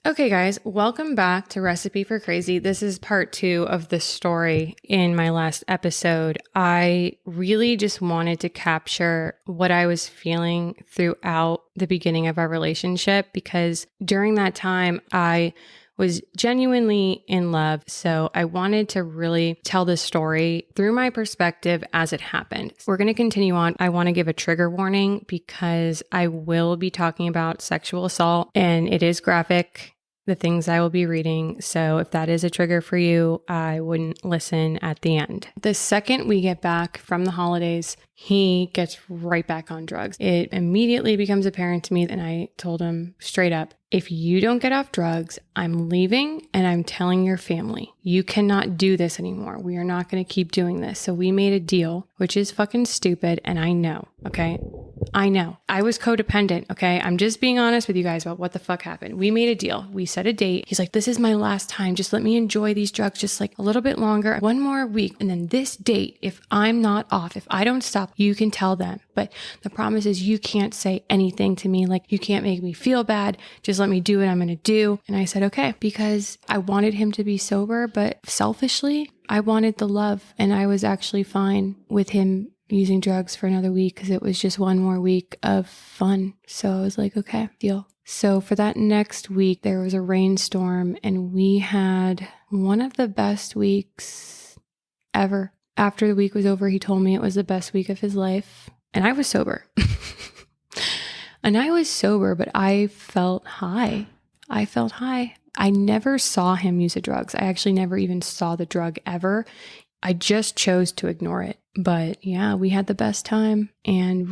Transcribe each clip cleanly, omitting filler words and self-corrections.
Okay, guys, welcome back to Recipe for Crazy. This is part 2 of the story in my last episode. I really just wanted to capture what I was feeling throughout the beginning of our relationship because during that time, I was genuinely in love. So I wanted to really tell the story through my perspective as it happened. We're going to continue on. I want to give a trigger warning because I will be talking about sexual assault and it is graphic, the things I will be reading. So if that is a trigger for you, I wouldn't listen at the end. The second we get back from the holidays, he gets right back on drugs. It immediately becomes apparent to me, and I told him straight up, if you don't get off drugs, I'm leaving and I'm telling your family, you cannot do this anymore. We are not going to keep doing this. So we made a deal, which is fucking stupid. And I know, okay? I know. I was codependent, okay? I'm just being honest with you guys about what the fuck happened. We made a deal. We set a date. He's like, this is my last time. Just let me enjoy these drugs just like a little bit longer, one more week. And then this date, if I'm not off, if I don't stop, you can tell them. But the promise is you can't say anything to me. Like you can't make me feel bad. Just let me do what I'm going to do. And I said, okay, because I wanted him to be sober, but selfishly, I wanted the love. And I was actually fine with him using drugs for another week because it was just one more week of fun. So I was like, okay, deal. So for that next week, there was a rainstorm and we had one of the best weeks ever. After the week was over, he told me it was the best week of his life. And I was sober. And I was sober, but I felt high. I never saw him use the drugs. I actually never even saw the drug ever. I just chose to ignore it. But yeah, we had the best time. And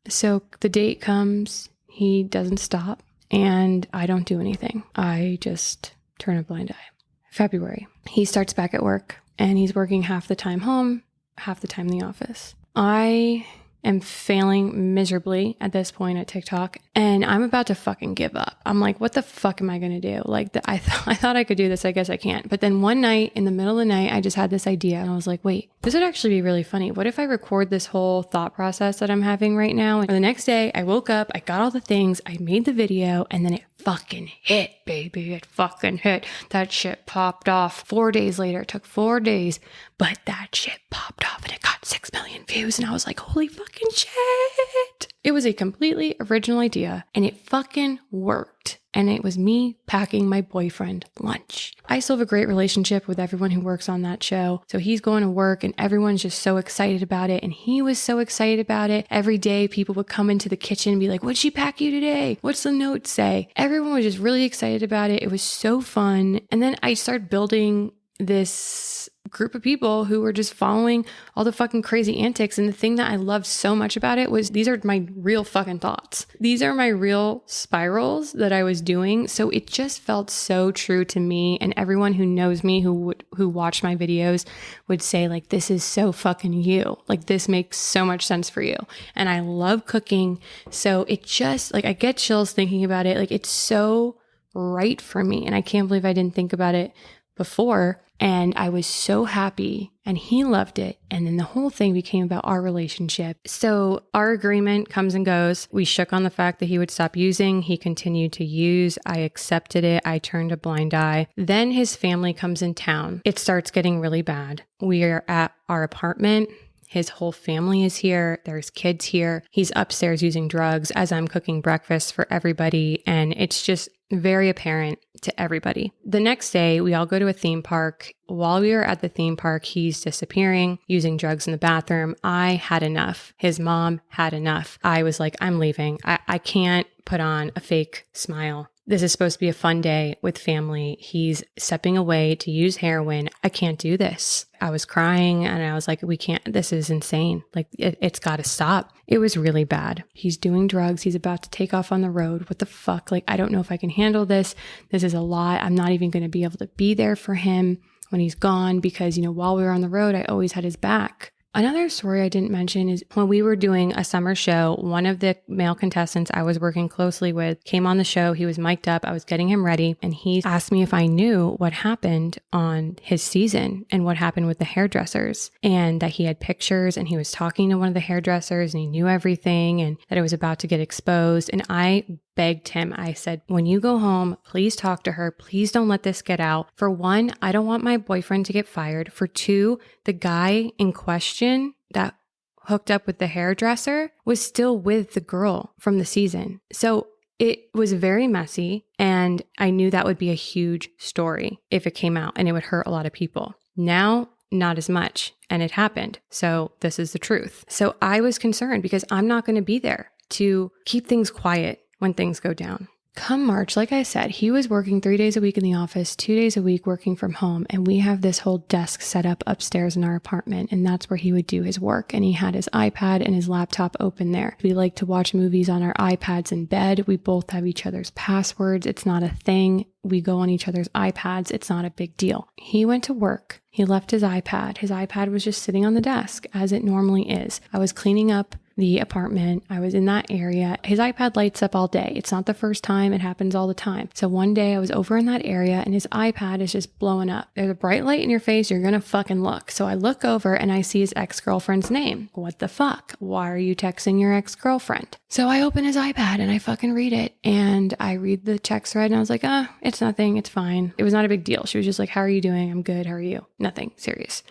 so the date comes, he doesn't stop, and I don't do anything. I just turn a blind eye. February, he starts back at work. And he's working half the time home, half the time in the office. I am failing miserably at this point at TikTok, and I'm about to fucking give up. I'm like, what the fuck am I going to do? Like, I thought I could do this. I guess I can't. But then one night, in the middle of the night, I just had this idea, and I was like, wait, this would actually be really funny. What if I record this whole thought process that I'm having right now? And the next day, I woke up, I got all the things, I made the video, and then it fucking hit, baby. It fucking hit. That shit popped off 4 days later. It took 4 days, but that shit popped off and it got 6 million views. And I was like, holy fucking shit. It was a completely original idea and it fucking worked. And it was me packing my boyfriend lunch. I still have a great relationship with everyone who works on that show. So he's going to work and everyone's just so excited about it. And he was so excited about it. Every day people would come into the kitchen and be like, what'd she pack you today? What's the note say? Everyone was just really excited about it. It was so fun. And then I started building this group of people who were just following all the fucking crazy antics. And the thing that I loved so much about it was these are my real fucking thoughts. These are my real spirals that I was doing. So it just felt so true to me. And everyone who knows me, who watched my videos would say like, this is so fucking you. Like this makes so much sense for you. And I love cooking. So it just like, I get chills thinking about it. Like it's so right for me. And I can't believe I didn't think about it before. And I was so happy and he loved it. And then the whole thing became about our relationship. So our agreement comes and goes. We shook on the fact that he would stop using. He continued to use. I accepted it. I turned a blind eye. Then his family comes in town. It starts getting really bad. We are at our apartment. His whole family is here. There's kids here. He's upstairs using drugs as I'm cooking breakfast for everybody. And it's just very apparent to everybody. The next day, we all go to a theme park. While we were at the theme park, he's disappearing, using drugs in the bathroom. I had enough. His mom had enough. I was like, I'm leaving. I can't put on a fake smile. This is supposed to be a fun day with family. He's stepping away to use heroin. I can't do this. I was crying and I was like, we can't, this is insane. Like it's got to stop. It was really bad. He's doing drugs. He's about to take off on the road. What the fuck? Like, I don't know if I can handle this. This is a lot. I'm not even going to be able to be there for him when he's gone because, while we were on the road, I always had his back. Another story I didn't mention is when we were doing a summer show, one of the male contestants I was working closely with came on the show. He was mic'd up. I was getting him ready. And he asked me if I knew what happened on his season and what happened with the hairdressers, and that he had pictures and he was talking to one of the hairdressers and he knew everything and that it was about to get exposed. And I begged him. I said, when you go home, please talk to her. Please don't let this get out. For one, I don't want my boyfriend to get fired. For two, the guy in question that hooked up with the hairdresser was still with the girl from the season. So it was very messy, and I knew that would be a huge story if it came out, and it would hurt a lot of people. Now, not as much, and it happened. So this is the truth. So I was concerned because I'm not going to be there to keep things quiet when things go down. Come March, like I said, he was working 3 days a week in the office, 2 days a week working from home. And we have this whole desk set up upstairs in our apartment. And that's where he would do his work. And he had his iPad and his laptop open there. We like to watch movies on our iPads in bed. We both have each other's passwords. It's not a thing. We go on each other's iPads. It's not a big deal. He went to work. He left his iPad. His iPad was just sitting on the desk as it normally is. I was cleaning up the apartment. I was in that area. His iPad lights up all day. It's not the first time. It happens all the time. So one day I was over in that area and his iPad is just blowing up. There's a bright light in your face. You're going to fucking look. So I look over and I see his ex-girlfriend's name. What the fuck? Why are you texting your ex-girlfriend? So I open his iPad and I fucking read it. And I read the text thread and I was like, it's nothing. It's fine. It was not a big deal. She was just like, how are you doing? I'm good. How are you? Nothing serious.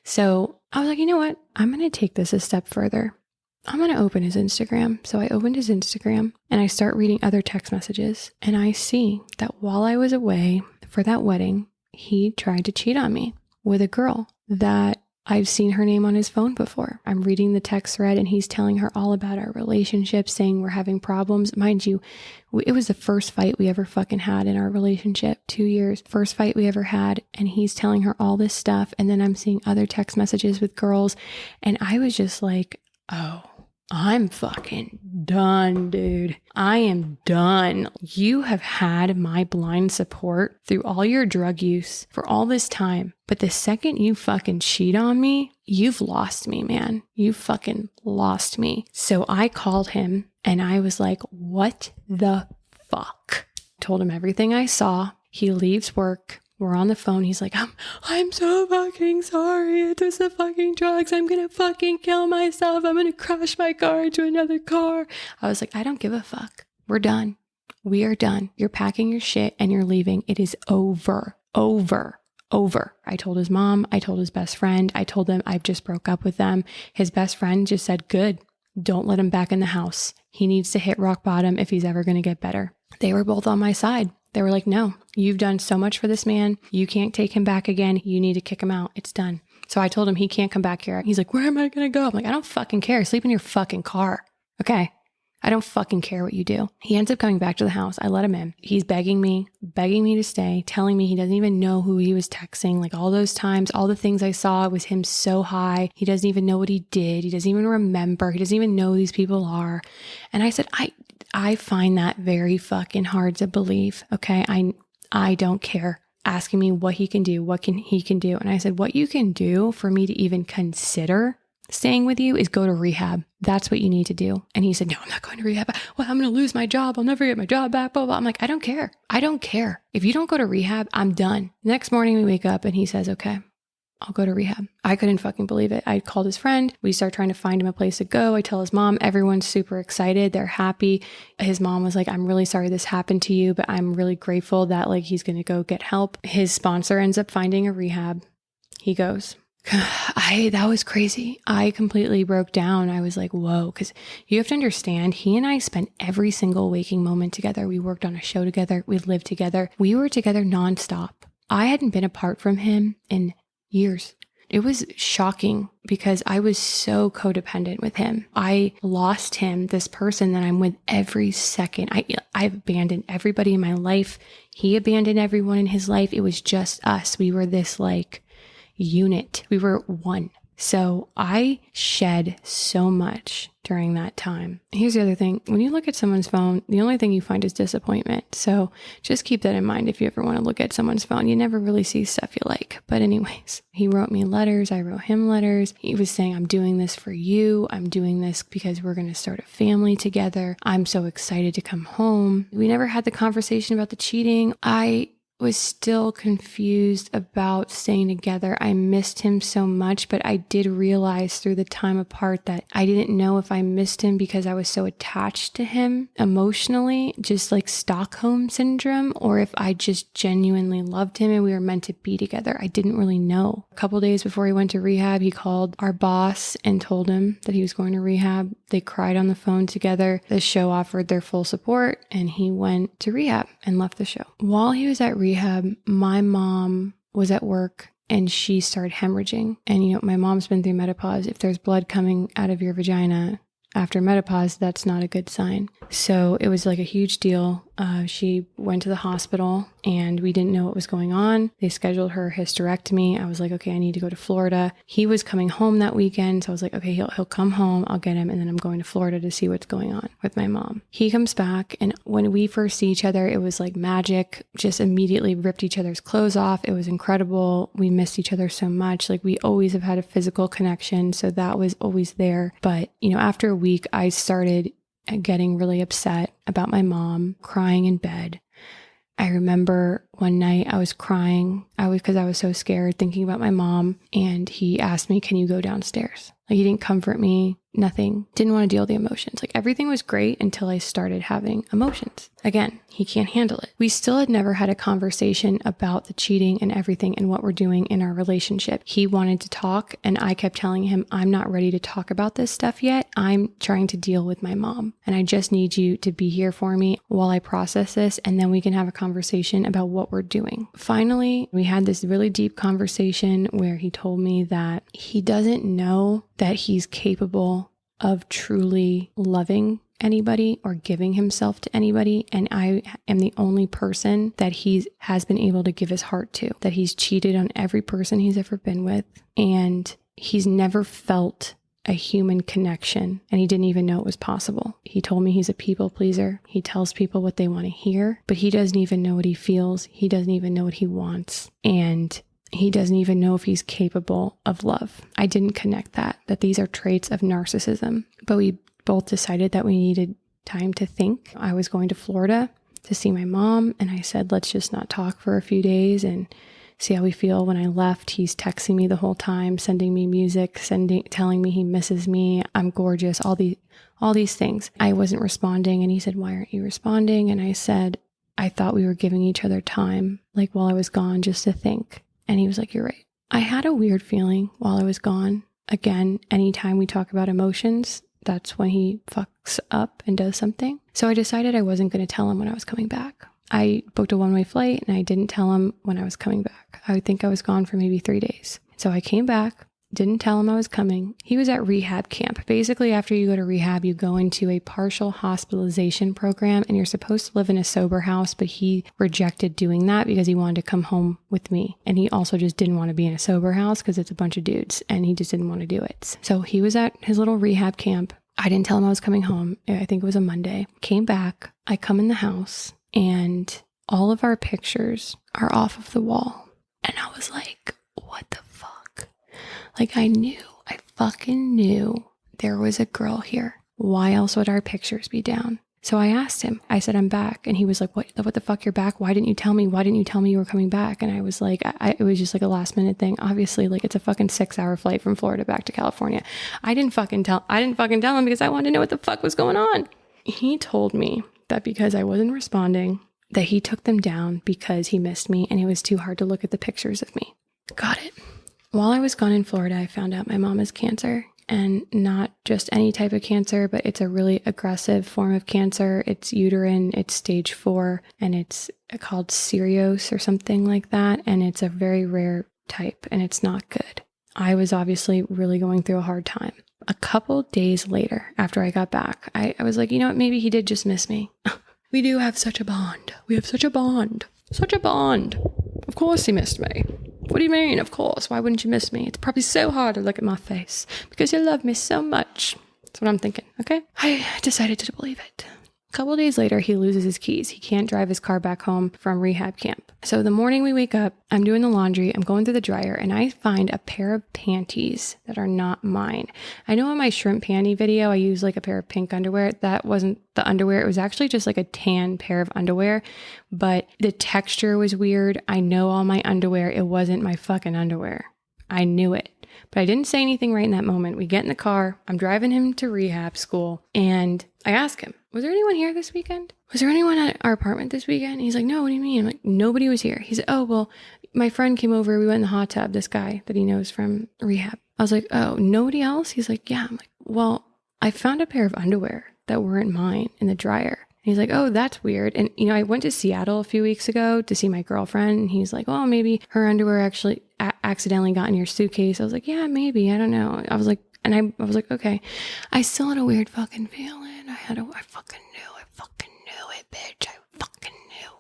So I was like, you know what? I'm going to take this a step further. I'm going to open his Instagram. So I opened his Instagram and I start reading other text messages. And I see that while I was away for that wedding, he tried to cheat on me with a girl that I've seen her name on his phone before. I'm reading the text thread and he's telling her all about our relationship, saying we're having problems. Mind you, it was the first fight we ever fucking had in our relationship, 2 years, first fight we ever had. And he's telling her all this stuff. And then I'm seeing other text messages with girls. And I was just like, oh, I'm fucking done, dude. I am done. You have had my blind support through all your drug use for all this time. But the second you fucking cheat on me, you've lost me, man. You fucking lost me. So I called him and I was like, what the fuck? Told him everything I saw. He leaves work. We're on the phone. He's like, I'm so fucking sorry. It was the fucking drugs. I'm going to fucking kill myself. I'm going to crash my car into another car. I was like, I don't give a fuck. We're done. We are done. You're packing your shit and you're leaving. It is over. I told his mom. I told his best friend. I told them I just broke up with them. His best friend just said, good. Don't let him back in the house. He needs to hit rock bottom if he's ever going to get better. They were both on my side. They were like, no, you've done so much for this man. You can't take him back again. You need to kick him out. It's done. So I told him he can't come back here. He's like, where am I going to go? I'm like, I don't fucking care. Sleep in your fucking car. Okay. I don't fucking care what you do. He ends up coming back to the house. I let him in. He's begging me to stay, telling me he doesn't even know who he was texting. Like all those times, all the things I saw was him so high. He doesn't even know what he did. He doesn't even remember. He doesn't even know who these people are. And I said, I find that very fucking hard to believe. Okay. I don't care. Asking me what he can do, he can do. And I said, what you can do for me to even consider staying with you is go to rehab. That's what you need to do. And he said, no, I'm not going to rehab. Well, I'm going to lose my job. I'll never get my job back. Blah, blah. I'm like, I don't care. I don't care. If you don't go to rehab, I'm done. Next morning we wake up and he says, okay, I'll go to rehab. I couldn't fucking believe it. I called his friend. We start trying to find him a place to go. I tell his mom, everyone's super excited. They're happy. His mom was like, I'm really sorry this happened to you, but I'm really grateful that like he's going to go get help. His sponsor ends up finding a rehab. He goes. That was crazy. I completely broke down. I was like, whoa, because you have to understand, he and I spent every single waking moment together. We worked on a show together. We lived together. We were together nonstop. I hadn't been apart from him in years. It was shocking because I was so codependent with him. I lost him, this person that I'm with every second. I abandoned everybody in my life. He abandoned everyone in his life. It was just us. We were this like unit. We were one. So I shed so much during that time. Here's the other thing. When you look at someone's phone, the only thing you find is disappointment. So just keep that in mind if you ever want to look at someone's phone. You never really see stuff you like. But anyways, he wrote me letters. I wrote him letters. He was saying, I'm doing this for you. I'm doing this because we're going to start a family together. I'm so excited to come home. We never had the conversation about the cheating. I was still confused about staying together. I missed him so much, but I did realize through the time apart that I didn't know if I missed him because I was so attached to him emotionally, just like Stockholm syndrome, or if I just genuinely loved him and we were meant to be together. I didn't really know. A couple days before he went to rehab, he called our boss and told him that he was going to rehab. They cried on the phone together. The show offered their full support and he went to rehab and left the show. While he was at rehab, my mom was at work and she started hemorrhaging. And you know, my mom's been through menopause. If there's blood coming out of your vagina after menopause, that's not a good sign. So it was like a huge deal. She went to the hospital and we didn't know what was going on. They scheduled her hysterectomy. I was like, okay, I need to go to Florida. He was coming home that weekend. So I was like, okay, he'll come home. I'll get him. And then I'm going to Florida to see what's going on with my mom. He comes back. And when we first see each other, it was like magic. Just immediately ripped each other's clothes off. It was incredible. We missed each other so much. Like we always have had a physical connection. So that was always there. But, you know, after a week, I started getting really upset about my mom, crying in bed. I remember one night I was crying. Because I was so scared thinking about my mom. And he asked me, can you go downstairs? Like he didn't comfort me, nothing. Didn't want to deal with the emotions. Like everything was great until I started having emotions. Again, he can't handle it. We still had never had a conversation about the cheating and everything and what we're doing in our relationship. He wanted to talk and I kept telling him, I'm not ready to talk about this stuff yet. I'm trying to deal with my mom and I just need you to be here for me while I process this and then we can have a conversation about what we're doing. Finally, we had this really deep conversation where he told me that he doesn't know that he's capable of truly loving anybody or giving himself to anybody. And I am the only person that he has been able to give his heart to, that he's cheated on every person he's ever been with. And he's never felt a human connection and he didn't even know it was possible. He told me he's a people pleaser. He tells people what they want to hear, but he doesn't even know what he feels. He doesn't even know what he wants. And he doesn't even know if he's capable of love. I didn't connect that these are traits of narcissism, but we both decided that we needed time to think. I was going to Florida to see my mom and I said, let's just not talk for a few days and see how we feel. When I left, he's texting me the whole time, sending me music, telling me he misses me. I'm gorgeous, all these things. I wasn't responding and he said, why aren't you responding? And I said, I thought we were giving each other time, like while I was gone, just to think. And he was like, you're right. I had a weird feeling while I was gone. Again, anytime we talk about emotions, that's when he fucks up and does something. So I decided I wasn't going to tell him when I was coming back. I booked a one-way flight and I didn't tell him when I was coming back. I think I was gone for maybe 3 days. So I came back, didn't tell him I was coming. He was at rehab camp. Basically, after you go to rehab, you go into a partial hospitalization program and you're supposed to live in a sober house, but he rejected doing that because he wanted to come home with me. And he also just didn't want to be in a sober house because it's a bunch of dudes and he just didn't want to do it. So he was at his little rehab camp. I didn't tell him I was coming home. I think it was a Monday. Came back. I come in the house and all of our pictures are off of the wall. And I was like, what the fuck? Like I fucking knew there was a girl here. Why else would our pictures be down? So I asked him, I said, I'm back. And he was like, what the fuck, you're back? Why didn't you tell me? Why didn't you tell me you were coming back? And I was like, it was just like a last minute thing. Obviously, like it's a fucking 6-hour flight from Florida back to California. I didn't fucking tell him because I wanted to know what the fuck was going on. He told me that because I wasn't responding, that he took them down because he missed me and it was too hard to look at the pictures of me. Got it. While I was gone in Florida, I found out my mom has cancer. And not just any type of cancer, but it's a really aggressive form of cancer. It's uterine, it's stage 4, and it's called serous or something like that. And it's a very rare type, and it's not good. I was obviously really going through a hard time. A couple days later, after I got back, I was like, you know what, maybe he did just miss me. We do have such a bond. We have such a bond. Such a bond. Of course he missed me. What do you mean, of course? Why wouldn't you miss me? It's probably so hard to look at my face because you love me so much. That's what I'm thinking, okay? I decided to believe it. A couple of days later, he loses his keys. He can't drive his car back home from rehab camp. So the morning we wake up, I'm doing the laundry, I'm going through the dryer, and I find a pair of panties that are not mine. I know in my shrimp panty video, I use like a pair of pink underwear. That wasn't the underwear. It was actually just like a tan pair of underwear, but the texture was weird. I know all my underwear. It wasn't my fucking underwear. I knew it. But I didn't say anything right in that moment. We get in the car. I'm driving him to rehab school. And I ask him, was there anyone here this weekend? Was there anyone at our apartment this weekend? And he's like, no, what do you mean? I'm like, nobody was here. He said, oh, well, my friend came over. We went in the hot tub, this guy that he knows from rehab. I was like, oh, nobody else? He's like, yeah. I'm like, well, I found a pair of underwear that weren't mine in the dryer. And he's like, oh, that's weird. And, I went to Seattle a few weeks ago to see my girlfriend. And he's like, well, maybe her underwear actually accidentally got in your suitcase. I was like, yeah, maybe. I don't know. I was like, okay. I still had a weird fucking feeling. I fucking knew it, bitch. I fucking knew.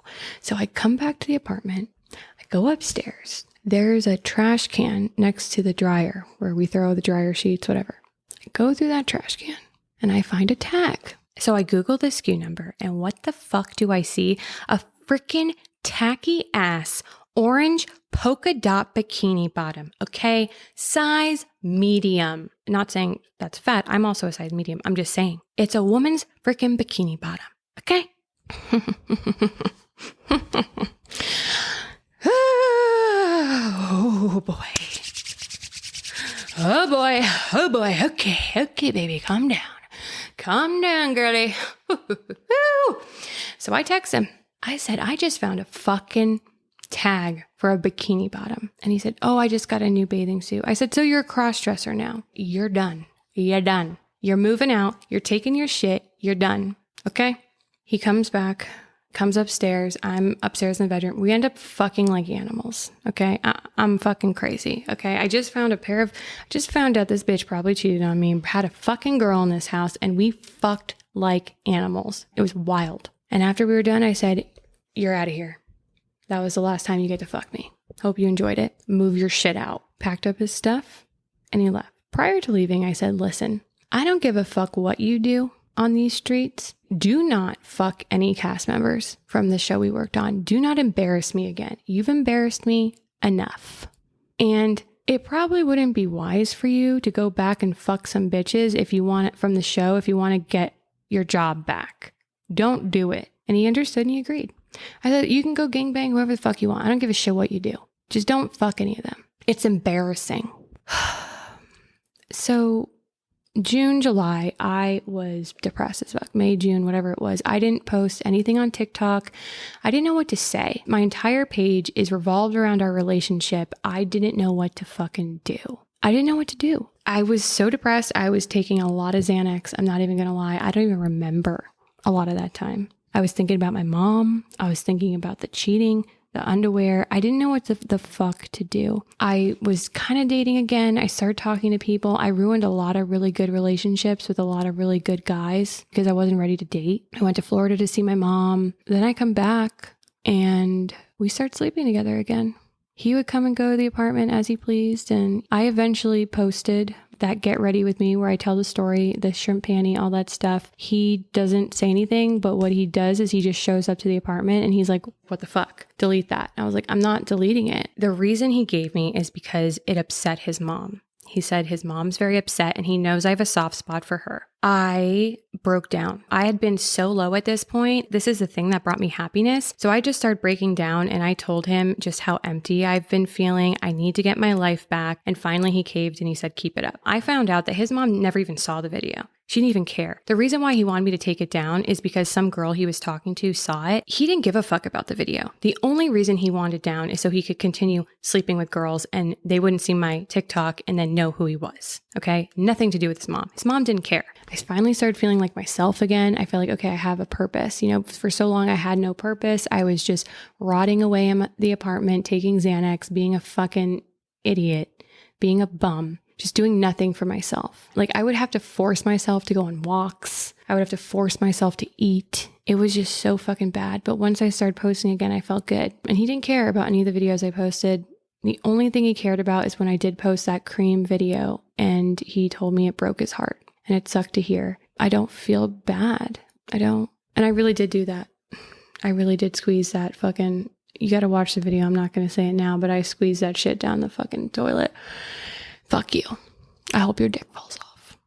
So I come back to the apartment. I go upstairs. There's a trash can next to the dryer where we throw the dryer sheets, whatever. I go through that trash can and I find a tag. So I Google the SKU number, and what the fuck do I see? A freaking tacky ass orange polka dot bikini bottom, okay? Size medium. Not saying that's fat. I'm also a size medium. I'm just saying it's a woman's freaking bikini bottom, okay? Oh boy. Oh boy. Oh boy. Okay, baby, calm down. Calm down, girlie. So I text him. I said, I just found a fucking tag for a bikini bottom. And he said, oh, I just got a new bathing suit. I said, so you're a cross-dresser now. You're done. You're done. You're moving out. You're taking your shit. You're done. Okay? He comes back, comes upstairs. I'm upstairs in the bedroom. We end up fucking like animals. Okay? I'm fucking crazy. Okay? I just found out this bitch probably cheated on me, had a fucking girl in this house, and we fucked like animals. It was wild. And after we were done, I said, you're out of here. That was the last time you get to fuck me. Hope you enjoyed it. Move your shit out. Packed up his stuff and he left. Prior to leaving, I said, listen, I don't give a fuck what you do on these streets. Do not fuck any cast members from the show we worked on. Do not embarrass me again. You've embarrassed me enough. And it probably wouldn't be wise for you to go back and fuck some bitches if you want it from the show, if you want to get your job back. Don't do it. And he understood and he agreed. I said, you can go gangbang whoever the fuck you want. I don't give a shit what you do. Just don't fuck any of them. It's embarrassing. So June, July, I was depressed as fuck. May, June, whatever it was. I didn't post anything on TikTok. I didn't know what to say. My entire page is revolved around our relationship. I didn't know what to fucking do. I didn't know what to do. I was so depressed. I was taking a lot of Xanax. I'm not even going to lie. I don't even remember a lot of that time. I was thinking about my mom. I was thinking about the cheating, the underwear. I didn't know what the fuck to do. I was kind of dating again. I started talking to people. I ruined a lot of really good relationships with a lot of really good guys because I wasn't ready to date. I went to Florida to see my mom. Then I come back and we start sleeping together again. He would come and go to the apartment as he pleased. And I eventually posted that Get Ready With Me where I tell the story, the shrimp panty, all that stuff. He doesn't say anything, but what he does is he just shows up to the apartment and he's like, what the fuck? Delete that. And I was like, I'm not deleting it. The reason he gave me is because it upset his mom. He said his mom's very upset and he knows I have a soft spot for her. I broke down. I had been so low at this point. This is the thing that brought me happiness. So I just started breaking down and I told him just how empty I've been feeling. I need to get my life back. And finally he caved and he said, keep it up. I found out that his mom never even saw the video. She didn't even care. The reason why he wanted me to take it down is because some girl he was talking to saw it. He didn't give a fuck about the video. The only reason he wanted it down is so he could continue sleeping with girls and they wouldn't see my TikTok and then know who he was. Okay? Nothing to do with his mom. His mom didn't care. I finally started feeling like myself again. I feel like, okay, I have a purpose. For so long I had no purpose. I was just rotting away in the apartment, taking Xanax, being a fucking idiot, being a bum, just doing nothing for myself. Like I would have to force myself to go on walks. I would have to force myself to eat. It was just so fucking bad. But once I started posting again, I felt good. And he didn't care about any of the videos I posted. The only thing he cared about is when I did post that cream video and he told me it broke his heart. And it sucked to hear. I don't feel bad. I don't And I really did do that. I really did squeeze that fucking, you got to watch the video. I'm not going to say it now, but I squeezed that shit down the fucking toilet. Fuck you. I hope your dick falls off.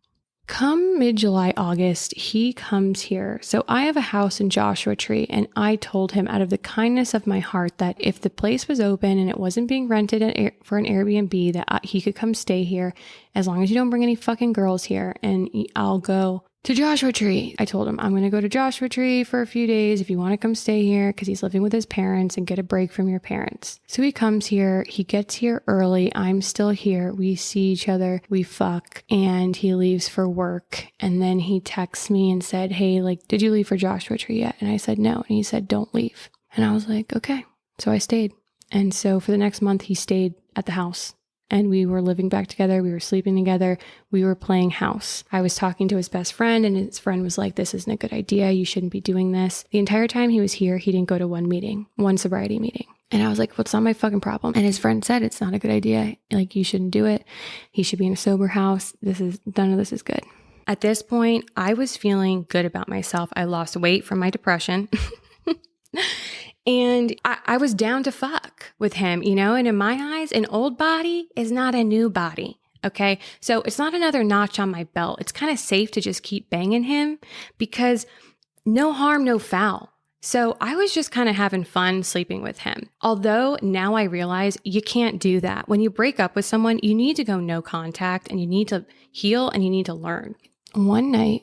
Come mid-July, August, he comes here. So I have a house in Joshua Tree, and I told him out of the kindness of my heart that if the place was open and it wasn't being rented for an Airbnb, that he could come stay here as long as you don't bring any fucking girls here, and I'll go to Joshua Tree. I told him, I'm going to go to Joshua Tree for a few days if you want to come stay here, because he's living with his parents and get a break from your parents. So he comes here, he gets here early. I'm still here. We see each other, we fuck, and he leaves for work. And then he texts me and said, hey, like, did you leave for Joshua Tree yet? And I said, no. And he said, don't leave. And I was like, okay. So I stayed. And so for the next month, he stayed at the house. And we were living back together. We were sleeping together. We were playing house. I was talking to his best friend, and his friend was like, this isn't a good idea. You shouldn't be doing this. The entire time he was here, he didn't go to one sobriety meeting. And I was like, well, it's not my fucking problem. And his friend said, it's not a good idea. Like, you shouldn't do it. He should be in a sober house. None of this is good. At this point, I was feeling good about myself. I lost weight from my depression. And I was down to fuck with him, you know, and in my eyes, an old body is not a new body. Okay. So it's not another notch on my belt. It's kind of safe to just keep banging him because no harm, no foul. So I was just kind of having fun sleeping with him. Although now I realize you can't do that. When you break up with someone, you need to go no contact and you need to heal and you need to learn. One night,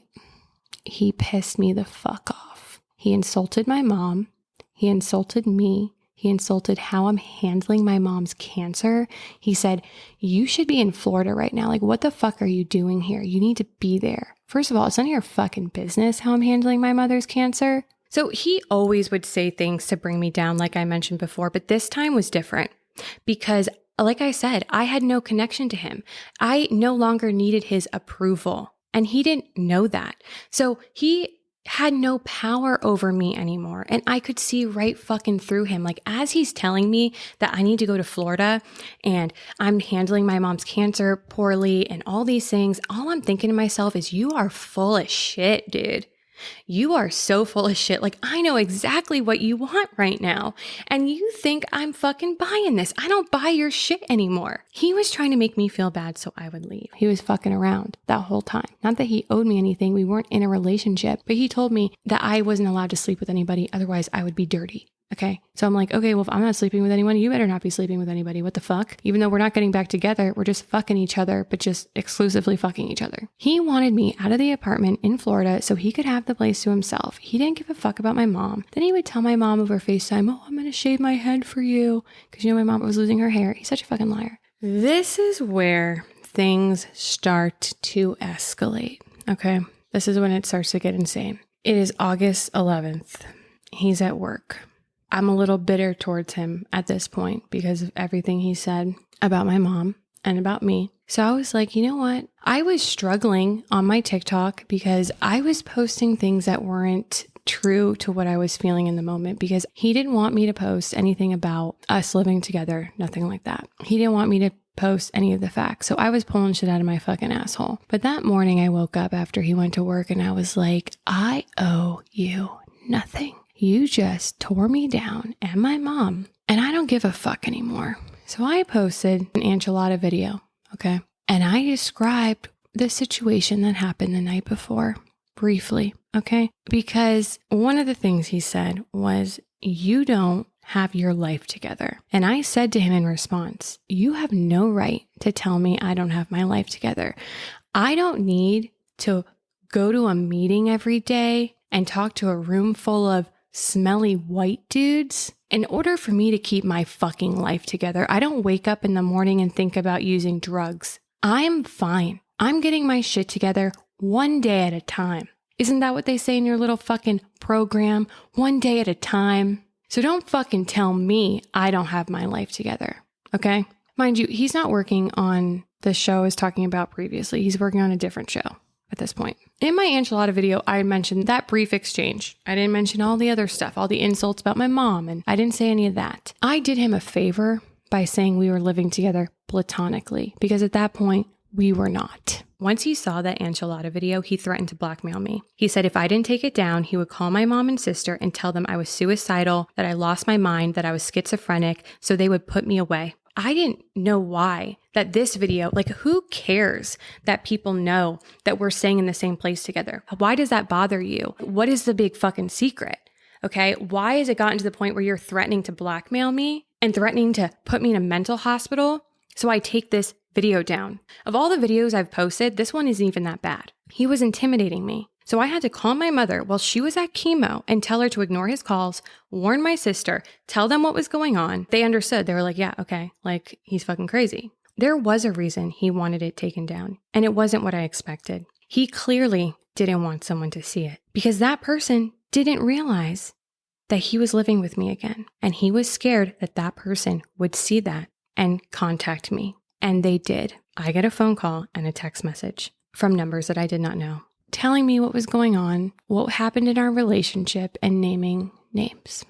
he pissed me the fuck off. He insulted my mom. He insulted me. He insulted how I'm handling my mom's cancer. He said, you should be in Florida right now. Like, what the fuck are you doing here? You need to be there. First of all, it's none of your fucking business how I'm handling my mother's cancer. So he always would say things to bring me down, like I mentioned before, but this time was different because, like I said, I had no connection to him. I no longer needed his approval, and he didn't know that. So he had no power over me anymore. And I could see right fucking through him. Like, as he's telling me that I need to go to Florida and I'm handling my mom's cancer poorly and all these things, all I'm thinking to myself is, you are full of shit, dude. You are so full of shit. Like, I know exactly what you want right now. And you think I'm fucking buying this. I don't buy your shit anymore. He was trying to make me feel bad so I would leave. He was fucking around that whole time. Not that he owed me anything. We weren't in a relationship, but he told me that I wasn't allowed to sleep with anybody. Otherwise, I would be dirty. Okay. So I'm like, okay, well, if I'm not sleeping with anyone, you better not be sleeping with anybody. What the fuck? Even though we're not getting back together, we're just fucking each other, but just exclusively fucking each other. He wanted me out of the apartment in Florida so he could have the place to himself. He didn't give a fuck about my mom. Then he would tell my mom over FaceTime, oh, I'm going to shave my head for you. Because, you know, my mom was losing her hair. He's such a fucking liar. This is where things start to escalate. Okay. This is when it starts to get insane. It is August 11th. He's at work. I'm a little bitter towards him at this point because of everything he said about my mom and about me. So I was like, you know what? I was struggling on my TikTok because I was posting things that weren't true to what I was feeling in the moment, because he didn't want me to post anything about us living together, nothing like that. He didn't want me to post any of the facts. So I was pulling shit out of my fucking asshole. But that morning I woke up after he went to work and I was like, I owe you nothing. You just tore me down and my mom, and I don't give a fuck anymore. So I posted an enchilada video, okay? And I described the situation that happened the night before briefly, okay? Because one of the things he said was, you don't have your life together. And I said to him in response, you have no right to tell me I don't have my life together. I don't need to go to a meeting every day and talk to a room full of smelly white dudes in order for me to keep my fucking life together. I don't wake up in the morning and think about using drugs. I'm fine. I'm getting my shit together one day at a time. Isn't that what they say in your little fucking program? One day at a time. So don't fucking tell me I don't have my life together. Okay? Mind you, he's not working on the show I was talking about previously. He's working on a different show at this point. In my enchilada video, I mentioned that brief exchange. I didn't mention all the other stuff, all the insults about my mom, and I didn't say any of that. I did him a favor by saying we were living together platonically, because at that point, we were not. Once he saw that enchilada video, he threatened to blackmail me. He said if I didn't take it down, he would call my mom and sister and tell them I was suicidal, that I lost my mind, that I was schizophrenic, so they would put me away. I didn't know why that this video, like who cares that people know that we're staying in the same place together? Why does that bother you? What is the big fucking secret? Okay, why has it gotten to the point where you're threatening to blackmail me and threatening to put me in a mental hospital so I take this video down? Of all the videos I've posted, this one isn't even that bad. He was intimidating me. So I had to call my mother while she was at chemo and tell her to ignore his calls, warn my sister, tell them what was going on. They understood. They were like, yeah, okay, like he's fucking crazy. There was a reason he wanted it taken down, and it wasn't what I expected. He clearly didn't want someone to see it because that person didn't realize that he was living with me again. And he was scared that that person would see that and contact me. And they did. I get a phone call and a text message from numbers that I did not know, telling me what was going on, what happened in our relationship, and naming names.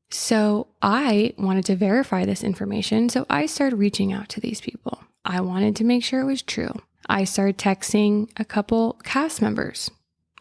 So I wanted to verify this information. So I started reaching out to these people. I wanted to make sure it was true. I started texting a couple cast members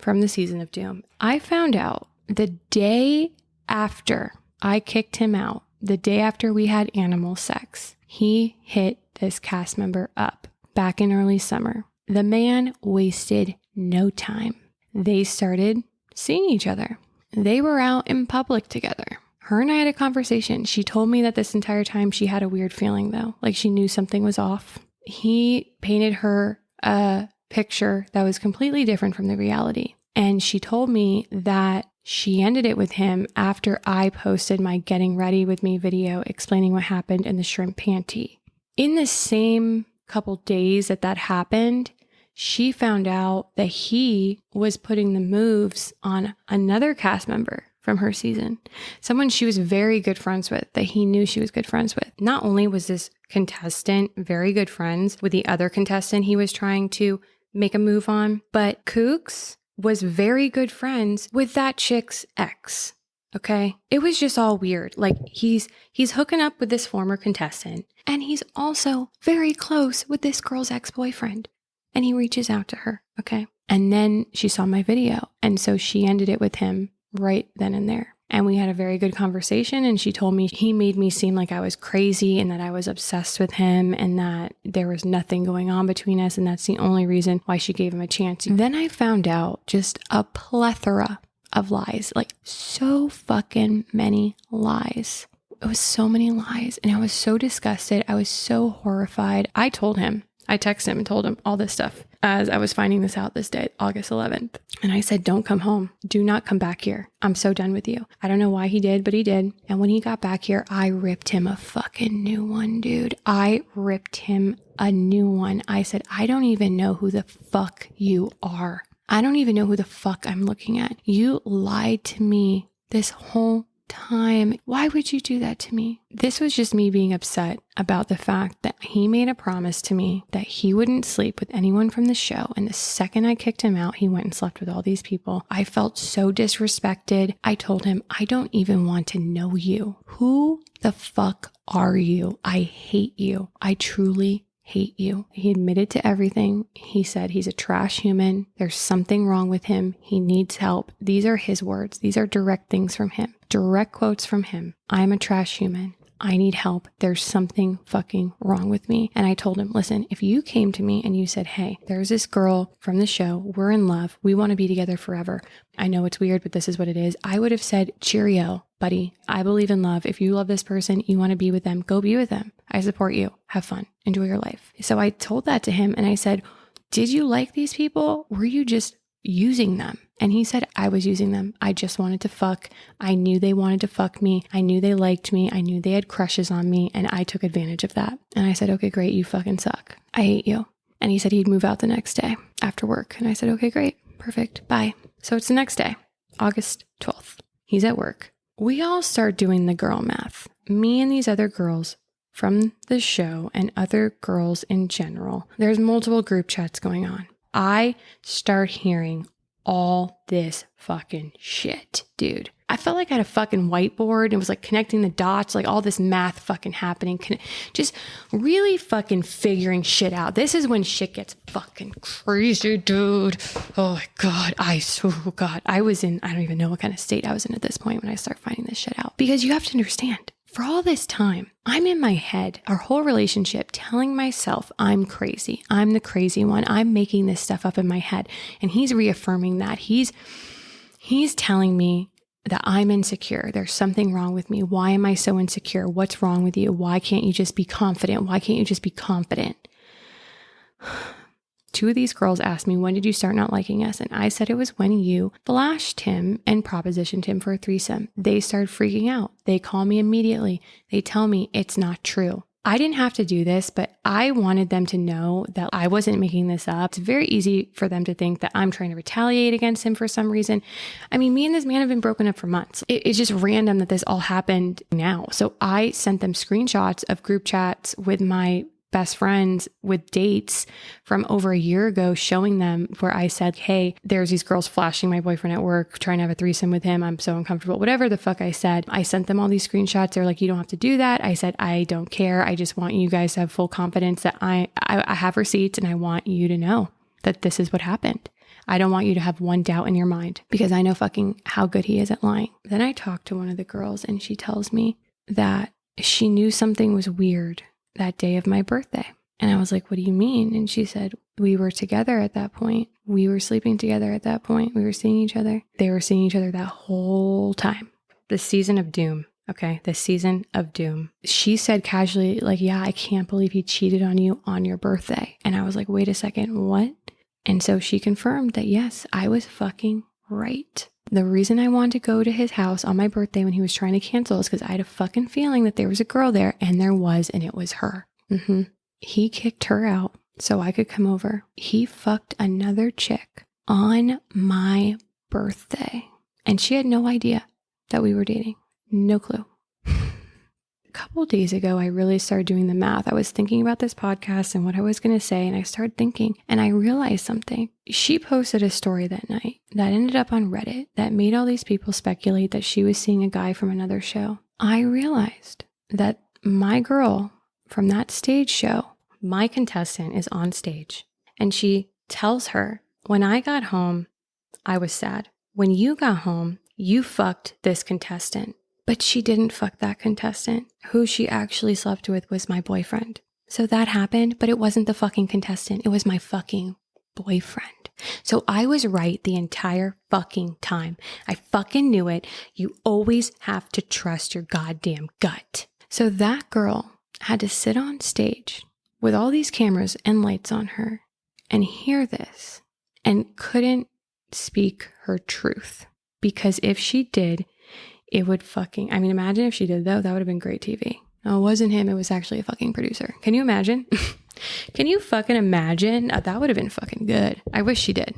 from the season of Doom. I found out the day after I kicked him out, the day after we had animal sex, he hit this cast member up back in early summer. The man wasted no time. They started seeing each other. They were out in public together. Her and I had a conversation. She told me that this entire time she had a weird feeling though, like she knew something was off. He painted her a picture that was completely different from the reality. And she told me that she ended it with him after I posted my getting ready with me video explaining what happened in the shrimp panty. In the same couple days that happened, she found out that he was putting the moves on another cast member from her season, someone she was very good friends with, that he knew she was good friends with. Not only was this contestant very good friends with the other contestant he was trying to make a move on, but Kooks was very good friends with that chick's ex. Okay. It was just all weird. Like he's hooking up with this former contestant, and he's also very close with this girl's ex-boyfriend. And he reaches out to her. Okay. And then she saw my video. And so she ended it with him right then and there. And we had a very good conversation. And she told me he made me seem like I was crazy and that I was obsessed with him and that there was nothing going on between us. And that's the only reason why she gave him a chance. Then I found out just a plethora of lies, like so fucking many lies. It was so many lies. And I was so disgusted. I was so horrified. I texted him and told him all this stuff as I was finding this out this day, August 11th. And I said, don't come home. Do not come back here. I'm so done with you. I don't know why he did, but he did. And when he got back here, I ripped him a fucking new one, dude. I ripped him a new one. I said, I don't even know who the fuck you are. I don't even know who the fuck I'm looking at. You lied to me this whole time. Why would you do that to me? This was just me being upset about the fact that he made a promise to me that he wouldn't sleep with anyone from the show. And the second I kicked him out, he went and slept with all these people. I felt so disrespected. I told him, I don't even want to know you. Who the fuck are you? I hate you. I truly hate you. He admitted to everything. He said he's a trash human. There's something wrong with him. He needs help. These are his words. These are direct things from him. Direct quotes from him. I'm a trash human. I need help. There's something fucking wrong with me. And I told him, listen, if you came to me and you said, hey, there's this girl from the show. We're in love. We want to be together forever. I know it's weird, but this is what it is. I would have said, cheerio, buddy. I believe in love. If you love this person, you want to be with them, go be with them. I support you. Have fun. Enjoy your life. So I told that to him and I said, did you like these people? Were you just using them? And he said, I was using them. I just wanted to fuck. I knew they wanted to fuck me. I knew they liked me. I knew they had crushes on me. And I took advantage of that. And I said, okay, great. You fucking suck. I hate you. And he said he'd move out the next day after work. And I said, okay, great. Perfect. Bye. So it's the next day, August 12th. He's at work. We all start doing the girl math. Me and these other girls from the show and other girls in general. There's multiple group chats going on. I start hearing all this fucking shit, dude. I felt like I had a fucking whiteboard and it was like connecting the dots, like all this math fucking happening, just really fucking figuring shit out. This is when shit gets fucking crazy, dude. Oh my God. I don't even know what kind of state I was in at this point when I start finding this shit out. Because you have to understand, for all this time, I'm in my head, our whole relationship, telling myself I'm crazy. I'm the crazy one. I'm making this stuff up in my head. And he's reaffirming that. He's telling me that I'm insecure. There's something wrong with me. Why am I so insecure? What's wrong with you? Why can't you just be confident? Why can't you just be confident? Two of these girls asked me, when did you start not liking us? And I said it was when you flashed him and propositioned him for a threesome. They started freaking out. They call me immediately. They tell me it's not true. I didn't have to do this, but I wanted them to know that I wasn't making this up. It's very easy for them to think that I'm trying to retaliate against him for some reason. I mean, me and this man have been broken up for months. It's just random that this all happened now. So I sent them screenshots of group chats with my best friends with dates from over a year ago, showing them where I said, hey, there's these girls flashing my boyfriend at work, trying to have a threesome with him. I'm so uncomfortable, whatever the fuck I said. I sent them all these screenshots. They're like, you don't have to do that. I said, I don't care. I just want you guys to have full confidence that I have receipts and I want you to know that this is what happened. I don't want you to have one doubt in your mind because I know fucking how good he is at lying. Then I talked to one of the girls and she tells me that she knew something was weird that day of my birthday. And I was like, what do you mean? And she said, we were together at that point. We were sleeping together at that point. We were seeing each other. They were seeing each other that whole time. The season of doom. Okay. The season of doom. She said casually, like, yeah, I can't believe he cheated on you on your birthday. And I was like, wait a second, what? And so she confirmed that, yes, I was fucking right. The reason I wanted to go to his house on my birthday when he was trying to cancel is because I had a fucking feeling that there was a girl there, and there was, and it was her. He kicked her out so I could come over. He fucked another chick on my birthday, and she had no idea that we were dating. No clue. A couple of days ago, I really started doing the math. I was thinking about this podcast and what I was going to say, and I started thinking, and I realized something. She posted a story that night that ended up on Reddit that made all these people speculate that she was seeing a guy from another show. I realized that my girl from that stage show, my contestant, is on stage, and she tells her, when I got home, I was sad. When you got home, you fucked this contestant. But she didn't fuck that contestant. Who she actually slept with was my boyfriend. So that happened, but it wasn't the fucking contestant. It was my fucking boyfriend. So I was right the entire fucking time. I fucking knew it. You always have to trust your goddamn gut. So that girl had to sit on stage with all these cameras and lights on her and hear this and couldn't speak her truth. Because if she did, it would fucking, I mean, imagine if she did though, that would have been great TV. No, it wasn't him. It was actually a fucking producer. Can you imagine? Can you fucking imagine? That would have been fucking good. I wish she did.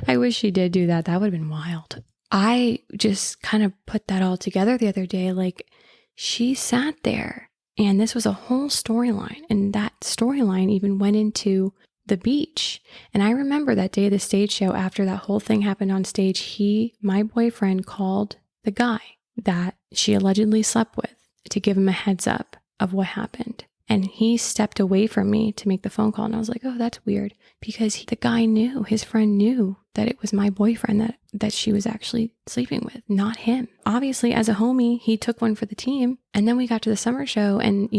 I wish she did do that. That would have been wild. I just kind of put that all together the other day. Like, she sat there and this was a whole storyline. And that storyline even went into the beach. And I remember that day of the stage show, after that whole thing happened on stage, my boyfriend called the guy that she allegedly slept with to give him a heads up of what happened. And he stepped away from me to make the phone call. And I was like, oh, that's weird. Because the guy knew, his friend knew that it was my boyfriend that she was actually sleeping with, not him. Obviously, as a homie, he took one for the team. And then we got to the summer show and,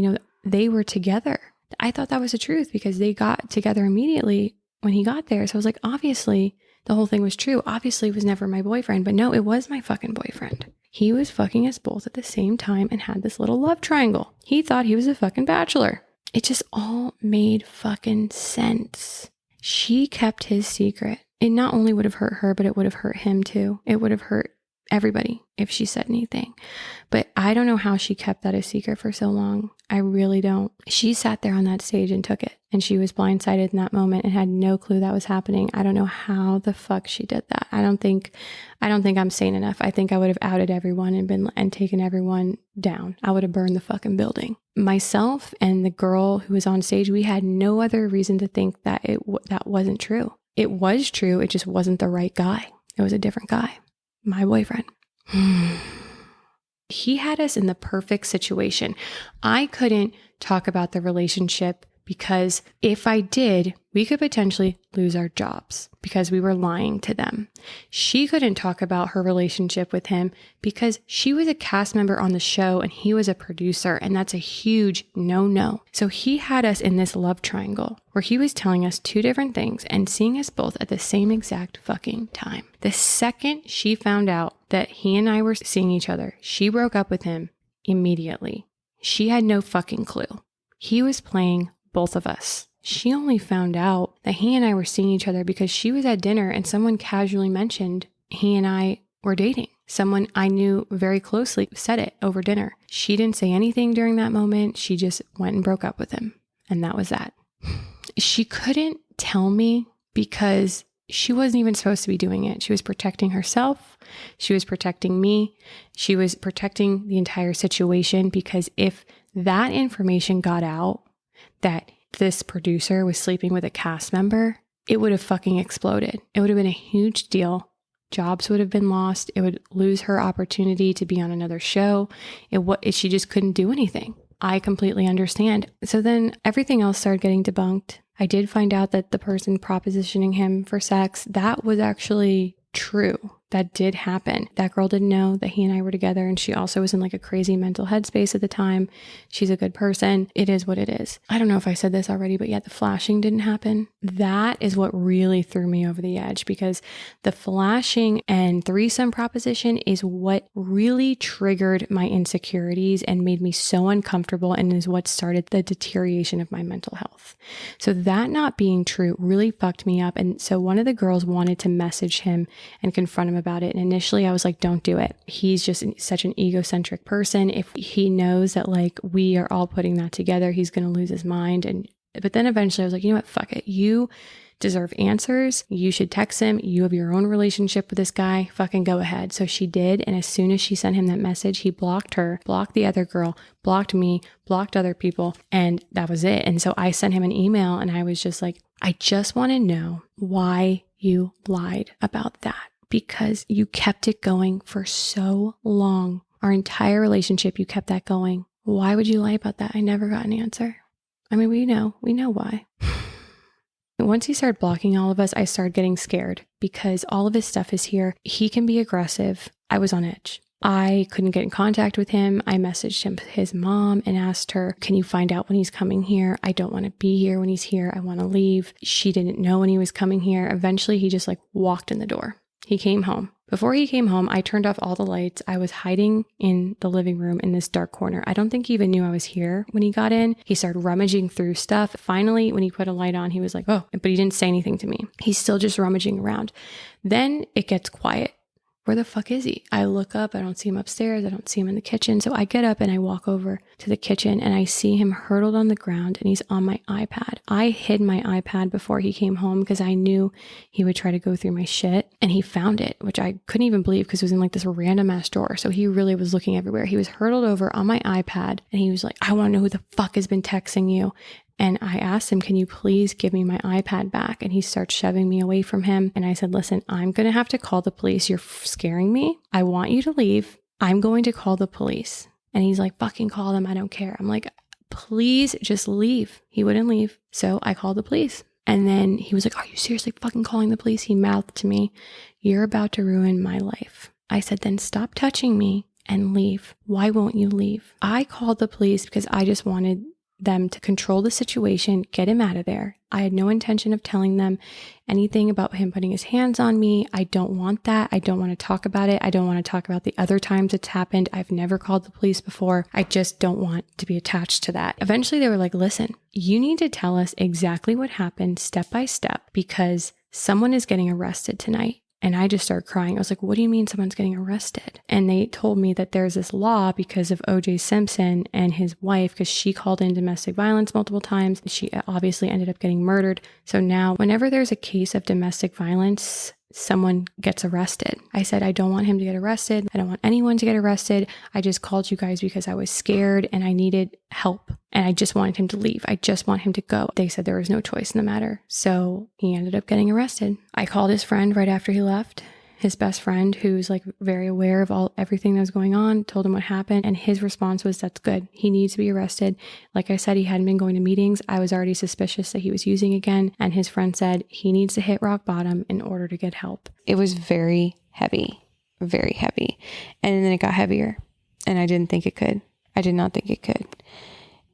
they were together. I thought that was the truth because they got together immediately when he got there. So I was like, obviously, the whole thing was true. Obviously, it was never my boyfriend. But no, it was my fucking boyfriend. He was fucking us both at the same time and had this little love triangle. He thought he was a fucking bachelor. It just all made fucking sense. She kept his secret. It not only would have hurt her, but it would have hurt him too. It would have hurt everybody if she said anything. But I don't know how she kept that a secret for so long. I really don't. She sat there on that stage and took it. And she was blindsided in that moment and had no clue that was happening. I don't know how the fuck she did that. I don't think I'm sane enough. I think I would have outed everyone and taken everyone down. I would have burned the fucking building. Myself and the girl who was on stage, we had no other reason to think that that wasn't true. it was true. It just wasn't the right guy. It was a different guy. My boyfriend. He had us in the perfect situation. I couldn't talk about the relationship because if I did, we could potentially lose our jobs because we were lying to them. She couldn't talk about her relationship with him because she was a cast member on the show and he was a producer, and that's a huge no-no. So he had us in this love triangle where he was telling us two different things and seeing us both at the same exact fucking time. The second she found out that he and I were seeing each other, she broke up with him immediately. She had no fucking clue. He was playing both of us. She only found out that he and I were seeing each other because she was at dinner and someone casually mentioned he and I were dating. Someone I knew very closely said it over dinner. She didn't say anything during that moment. She just went and broke up with him. And that was that. She couldn't tell me because she wasn't even supposed to be doing it. She was protecting herself. She was protecting me. She was protecting the entire situation because if that information got out, that this producer was sleeping with a cast member, it would have fucking exploded. It would have been a huge deal. Jobs would have been lost. It would lose her opportunity to be on another show. She just couldn't do anything. I completely understand. So then everything else started getting debunked. I did find out that the person propositioning him for sex, that was actually true. That did happen. That girl didn't know that he and I were together, and she also was in like a crazy mental headspace at the time. She's a good person. It is what it is. I don't know if I said this already, but yeah, the flashing didn't happen. That is what really threw me over the edge because the flashing and threesome proposition is what really triggered my insecurities and made me so uncomfortable and is what started the deterioration of my mental health. So that not being true really fucked me up. And so one of the girls wanted to message him and confront him about it. And initially I was like, don't do it. He's just such an egocentric person. If he knows that like we are all putting that together, he's going to lose his mind. But then eventually I was like, you know what? Fuck it. You deserve answers. You should text him. You have your own relationship with this guy. Fucking go ahead. So she did. And as soon as she sent him that message, he blocked her, blocked the other girl, blocked me, blocked other people. And that was it. And so I sent him an email and I was just like, I just want to know why you lied about that. Because you kept it going for so long. Our entire relationship, you kept that going. Why would you lie about that? I never got an answer. I mean, we know why. Once he started blocking all of us, I started getting scared because all of his stuff is here. He can be aggressive. I was on edge. I couldn't get in contact with him. I messaged his mom and asked her, can you find out when he's coming here? I don't want to be here when he's here. I want to leave. She didn't know when he was coming here. Eventually, he just like walked in the door. He came home. Before he came home, I turned off all the lights. I was hiding in the living room in this dark corner. I don't think he even knew I was here when he got in. He started rummaging through stuff. Finally, when he put a light on, he was like, oh, but he didn't say anything to me. He's still just rummaging around. Then it gets quiet. Where the fuck is he? I look up. I don't see him upstairs. I don't see him in the kitchen. So I get up and I walk over to the kitchen and I see him hurtled on the ground and he's on my iPad. I hid my iPad before he came home because I knew he would try to go through my shit, and he found it, which I couldn't even believe because it was in like this random ass drawer. So he really was looking everywhere. He was hurtled over on my iPad and he was like, I want to know who the fuck has been texting you. And I asked him, can you please give me my iPad back? And he starts shoving me away from him. And I said, listen, I'm going to have to call the police. You're scaring me. I want you to leave. I'm going to call the police. And he's like, fucking call them. I don't care. I'm like, please just leave. He wouldn't leave. So I called the police. And then he was like, are you seriously fucking calling the police? He mouthed to me, you're about to ruin my life. I said, then stop touching me and leave. Why won't you leave? I called the police because I just wanted them to control the situation, get him out of there. I had no intention of telling them anything about him putting his hands on me. I don't want that. I don't want to talk about it. I don't want to talk about the other times it's happened. I've never called the police before. I just don't want to be attached to that. Eventually they were like, listen, you need to tell us exactly what happened step by step because someone is getting arrested tonight. And I just started crying. I was like, what do you mean someone's getting arrested? And they told me that there's this law because of O.J. Simpson and his wife, because she called in domestic violence multiple times. She obviously ended up getting murdered. So now whenever there's a case of domestic violence, someone gets arrested. I said, I don't want him to get arrested. I don't want anyone to get arrested. I just called you guys because I was scared and I needed help. And I just wanted him to leave. I just want him to go. They said there was no choice in the matter. So he ended up getting arrested. I called his friend right after he left. His best friend, who's like very aware of everything that was going on, told him what happened. And his response was, that's good. He needs to be arrested. Like I said, he hadn't been going to meetings. I was already suspicious that he was using again. And his friend said he needs to hit rock bottom in order to get help. It was very heavy, very heavy. And then it got heavier. And I didn't think it could. I did not think it could.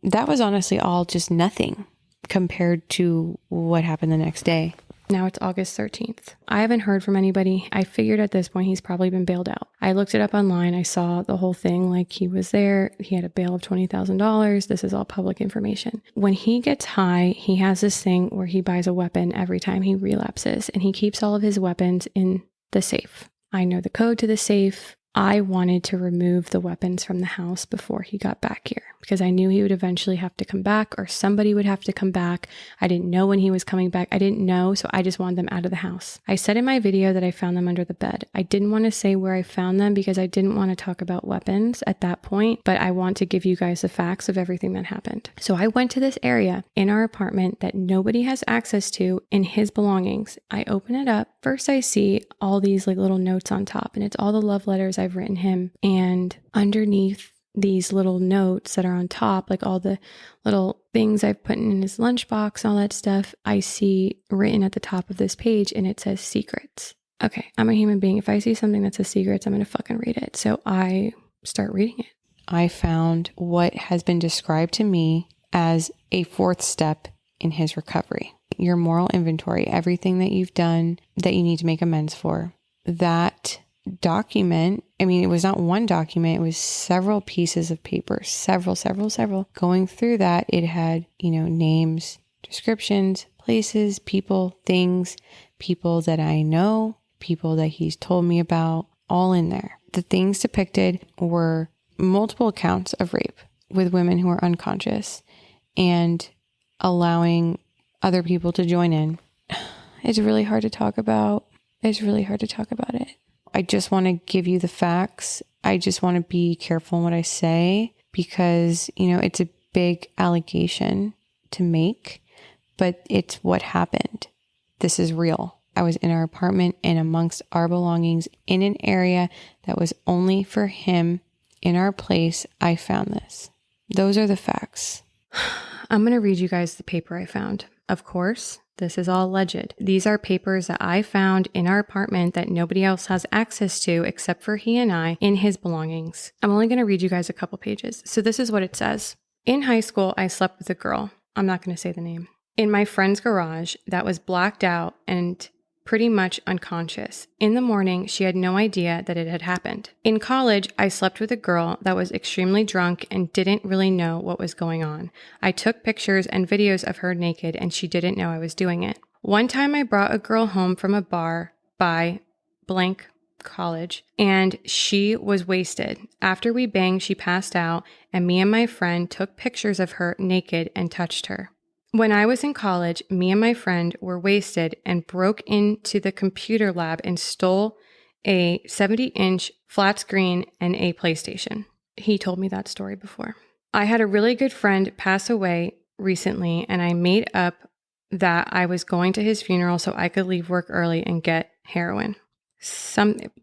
That was honestly all just nothing compared to what happened the next day. Now it's August 13th. I haven't heard from anybody. I figured at this point he's probably been bailed out. I looked it up online. I saw the whole thing, like he was there. He had a bail of $20,000. This is all public information. When he gets high, he has this thing where he buys a weapon every time he relapses, and he keeps all of his weapons in the safe. I know the code to the safe. I wanted to remove the weapons from the house before he got back here because I knew he would eventually have to come back or somebody would have to come back. I didn't know when he was coming back. I didn't know, so I just wanted them out of the house. I said in my video that I found them under the bed. I didn't want to say where I found them because I didn't want to talk about weapons at that point, but I want to give you guys the facts of everything that happened. So I went to this area in our apartment that nobody has access to in his belongings. I open it up. First I see all these like little notes on top, and it's all the love letters I've written him. And underneath these little notes that are on top, like all the little things I've put in his lunchbox, all that stuff, I see written at the top of this page, and it says secrets. Okay, I'm a human being. If I see something that says secrets, I'm going to fucking read it. So I start reading it. I found what has been described to me as a fourth step in his recovery. Your moral inventory, everything that you've done that you need to make amends for. That document, I mean, it was not one document, it was several pieces of paper, several. Going through that, it had, names, descriptions, places, people, things, people that I know, people that he's told me about, all in there. The things depicted were multiple accounts of rape with women who are unconscious and allowing other people to join in. It's really hard to talk about. It. I just want to give you the facts. I just want to be careful in what I say because, it's a big allegation to make, but it's what happened. This is real. I was in our apartment and amongst our belongings in an area that was only for him in our place. I found this. Those are the facts. I'm going to read you guys the paper I found. Of course, this is all alleged. These are papers that I found in our apartment that nobody else has access to except for he and I in his belongings. I'm only going to read you guys a couple pages. So this is what it says. In high school, I slept with a girl. I'm not going to say the name. In my friend's garage that was blacked out and pretty much unconscious. In the morning, she had no idea that it had happened. In college, I slept with a girl that was extremely drunk and didn't really know what was going on. I took pictures and videos of her naked and she didn't know I was doing it. One time I brought a girl home from a bar by blank college and she was wasted. After we banged, she passed out and me and my friend took pictures of her naked and touched her. When I was in college, me and my friend were wasted and broke into the computer lab and stole a 70-inch flat screen and a PlayStation. He told me that story before. I had a really good friend pass away recently, and I made up that I was going to his funeral so I could leave work early and get heroin.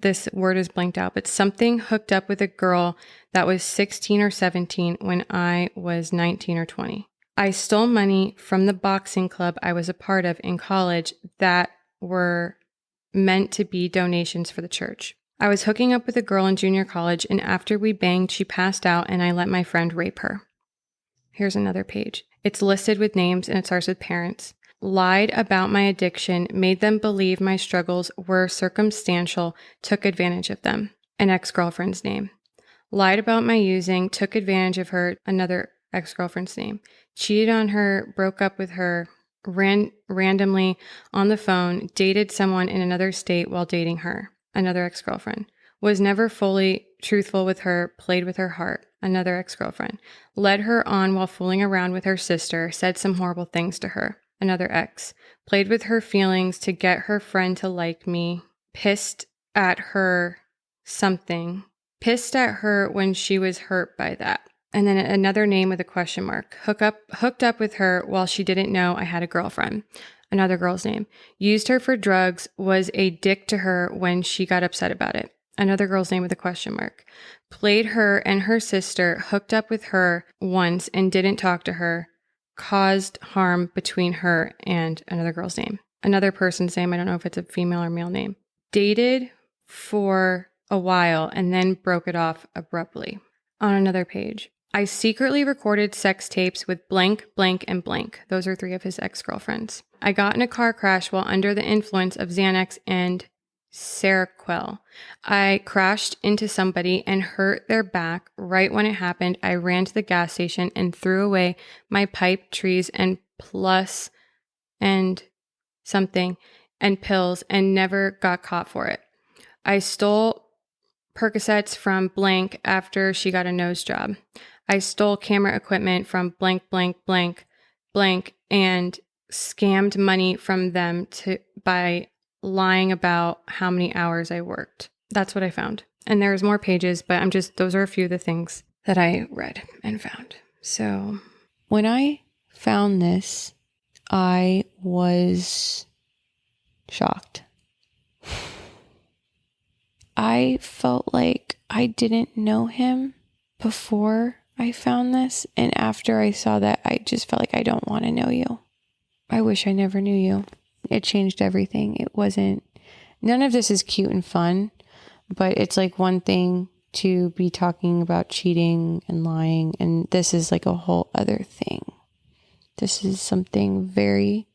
This word is blanked out, but something hooked up with a girl that was 16 or 17 when I was 19 or 20. I stole money from the boxing club I was a part of in college that were meant to be donations for the church. I was hooking up with a girl in junior college, and after we banged, she passed out and I let my friend rape her. Here's another page. It's listed with names and it starts with parents. Lied about my addiction, made them believe my struggles were circumstantial, took advantage of them. An ex-girlfriend's name. Lied about my using, took advantage of her, another ex-girlfriend's name. Cheated on her, broke up with her, ran randomly on the phone, dated someone in another state while dating her, another ex-girlfriend. Was never fully truthful with her, played with her heart, another ex-girlfriend. Led her on while fooling around with her sister, said some horrible things to her, another ex. played with her feelings to get her friend to like me, pissed at her something, pissed at her when she was hurt by that. And then another name with a question mark. Hooked up with her while she didn't know I had a girlfriend. Another girl's name. Used her for drugs, was a dick to her when she got upset about it. Another girl's name with a question mark. Played her and her sister, hooked up with her once and didn't talk to her. Caused harm between her and another girl's name. Another person's name, I don't know if it's a female or male name. Dated for a while and then broke it off abruptly. On another page. I secretly recorded sex tapes with blank, blank, and blank. Those are 3 of his ex-girlfriends. I got in a car crash while under the influence of Xanax and Seroquel. I crashed into somebody and hurt their back. Right when it happened, I ran to the gas station and threw away my pipe, trees, and plus and something and pills and never got caught for it. I stole Percocets from blank after she got a nose job. I stole camera equipment from blank, blank, blank, blank, and scammed money from them by lying about how many hours I worked. That's what I found. And there's more pages, but those are a few of the things that I read and found. So when I found this, I was shocked. I felt like I didn't know him before I found this. And after I saw that, I just felt like I don't want to know you. I wish I never knew you. It changed everything. None of this is cute and fun, but it's like one thing to be talking about cheating and lying. And this is like a whole other thing. This is something very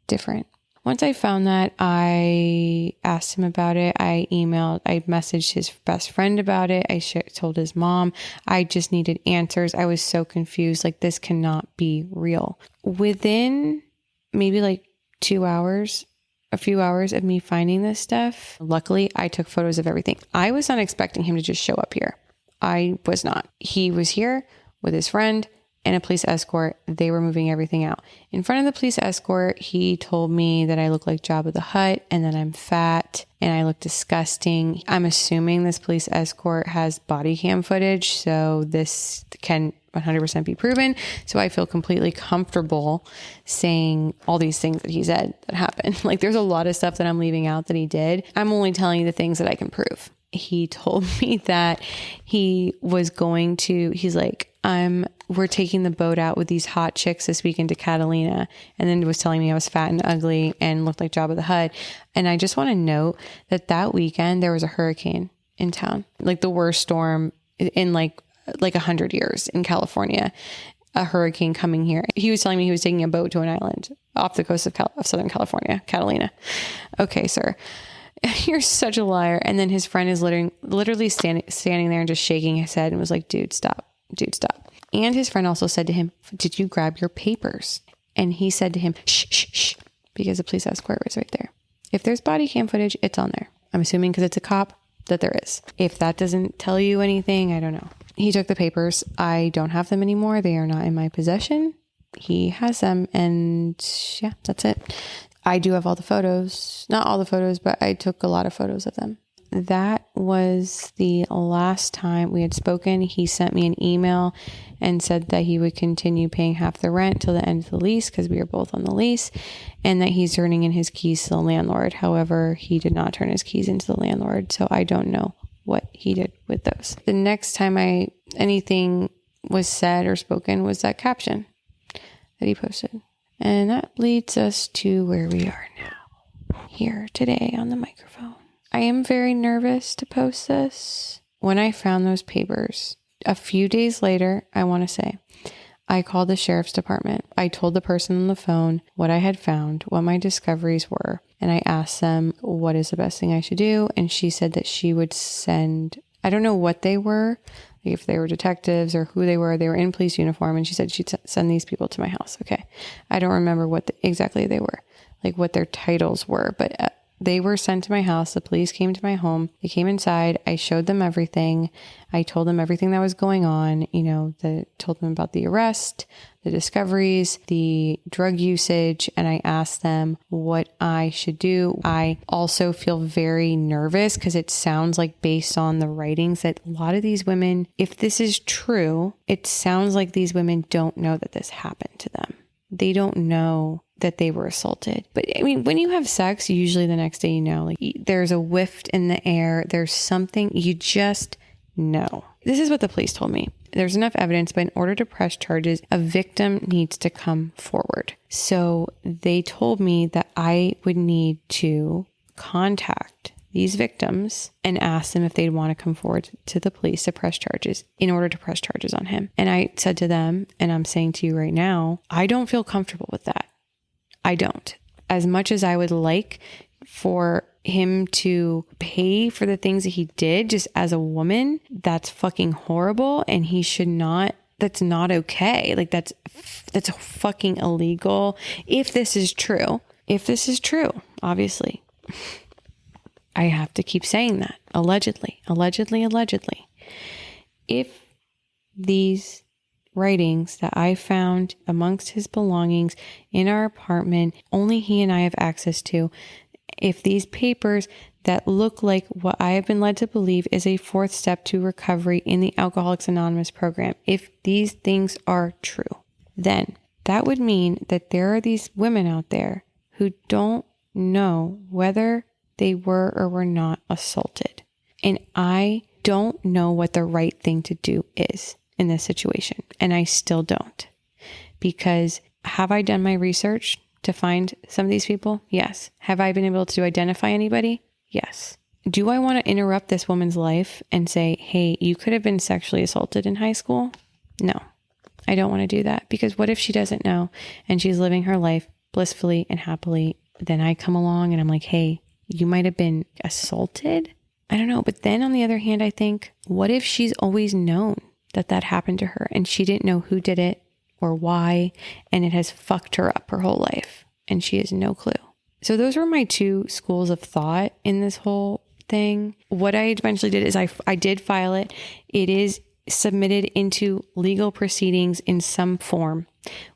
different. Once I found that, I asked him about it. I messaged his best friend about it. I told his mom. I just needed answers. I was so confused. Like, this cannot be real. Within maybe like 2 hours, a few hours of me finding this stuff, luckily, I took photos of everything. I was not expecting him to just show up here. I was not. He was here with his friend and a police escort. They were moving everything out. In front of the police escort, he told me that I look like Jabba the Hutt and that I'm fat and I look disgusting. I'm assuming this police escort has body cam footage, so this can 100% be proven. So I feel completely comfortable saying all these things that he said that happened. Like, there's a lot of stuff that I'm leaving out that he did. I'm only telling you the things that I can prove. He told me that he's like, we're taking the boat out with these hot chicks this weekend to Catalina. And then was telling me I was fat and ugly and looked like Jabba the Hutt. And I just want to note that weekend there was a hurricane in town, like the worst storm in like 100 years in California, a hurricane coming here. He was telling me he was taking a boat to an island off the coast of Southern California, Catalina. Okay, sir. You're such a liar. And then his friend is literally standing there and just shaking his head and was like, dude, stop. And his friend also said to him, did you grab your papers? And he said to him, shh, because the police escort was right there. If there's body cam footage, it's on there. I'm assuming because it's a cop that there is. If that doesn't tell you anything, I don't know. He took the papers. I don't have them anymore. They are not in my possession. He has them. And yeah, that's it. I do have all the photos. Not all the photos, but I took a lot of photos of them. That was the last time we had spoken. He sent me an email and said that he would continue paying half the rent till the end of the lease because we were both on the lease, and that he's turning in his keys to the landlord. However, he did not turn his keys into the landlord, so I don't know what he did with those. The next time anything was said or spoken was that caption that he posted. And that leads us to where we are now, here today on the microphone. I am very nervous to post this. When I found those papers, a few days later, I want to say, I called the sheriff's department. I told the person on the phone what I had found, what my discoveries were, and I asked them what is the best thing I should do. And she said that she would send, I don't know what they were, like if they were detectives or who they were in police uniform. And she said she'd send these people to my house. Okay. I don't remember what exactly they were, like what their titles were, but They were sent to my house. The police came to my home. They came inside. I showed them everything. I told them everything that was going on. Told them about the arrest, the discoveries, the drug usage, and I asked them what I should do. I also feel very nervous because it sounds like, based on the writings, that a lot of these women, if this is true, it sounds like these women don't know that this happened to them. They don't know that they were assaulted. But I mean, when you have sex, usually the next day, like there's a whiff in the air. There's something you just know. This is what the police told me. There's enough evidence, but in order to press charges, a victim needs to come forward. So they told me that I would need to contact these victims and ask them if they'd want to come forward to the police to press charges in order to press charges on him. And I said to them, and I'm saying to you right now, I don't feel comfortable with that. I don't. As much as I would like for him to pay for the things that he did just as a woman, that's fucking horrible. And he should not, that's not okay. Like that's fucking illegal. If this is true, obviously, I have to keep saying that. Allegedly. If these writings that I found amongst his belongings in our apartment, only he and I have access to, if these papers that look like what I have been led to believe is a fourth step to recovery in the Alcoholics Anonymous program, if these things are true, then that would mean that there are these women out there who don't know whether they were or were not assaulted. And I don't know what the right thing to do is in this situation. And I still don't. Because have I done my research to find some of these people? Yes. Have I been able to identify anybody? Yes. Do I want to interrupt this woman's life and say, hey, you could have been sexually assaulted in high school? No, I don't want to do that. Because what if she doesn't know and she's living her life blissfully and happily? Then I come along and I'm like, hey, you might have been assaulted. I don't know. But then on the other hand, I think, what if she's always known that happened to her and she didn't know who did it or why, and it has fucked her up her whole life and she has no clue. So those were my two schools of thought in this whole thing. What I eventually did is I did file it. It is submitted into legal proceedings in some form,